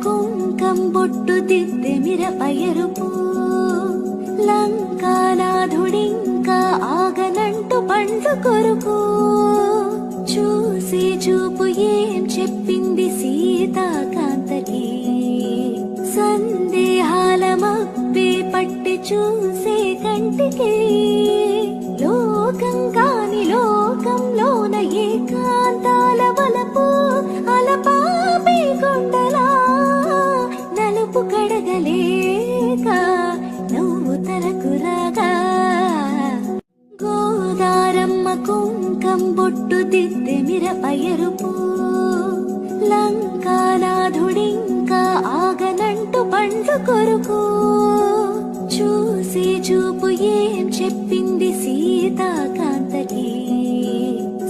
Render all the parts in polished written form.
కుంకం బొట్టు దిద్దె మిరపయరుపు లంకానాథుడింకా ఆగనంటూ పండ్లు కొరుకు చూసి చూపు ఏం చెప్పింది సీతాకాంతకి సందేహాల మబ్బే పట్టి చూసే కంటికి లోకం కాని లోకంలోన ఏకాంతాల వలపు అలపాపి కొండలా నలుపు కడగలేక నువ్వు తలకు రాగా గోదారమ్మ కుంకం బొట్టు దిద్దె మిరపయరుపు లంకానాథుడింకా ఆగనంటూ పండ్లు కొరుకు చూసి చూపు ఏం చెప్పింది సీతాకాంతకి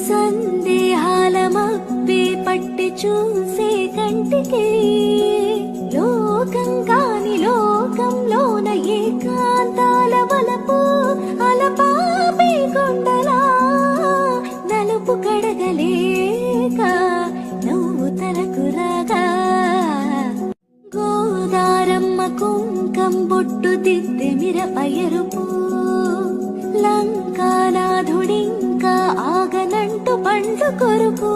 సందేహాల మబ్బే పట్టి చూసే కంటికి లోకం కాని లోకంలోన ఏకాంతాల వలపు అలపాపి కొండలా నలుపు కడగలేక నువ్వు తలకు రాగా గోదారమ్మ కుంకం బొట్టు దిద్దె మిరపయరుపు లంకానాథుడింకా ఆగనంటూ పండ్లు కొరుకు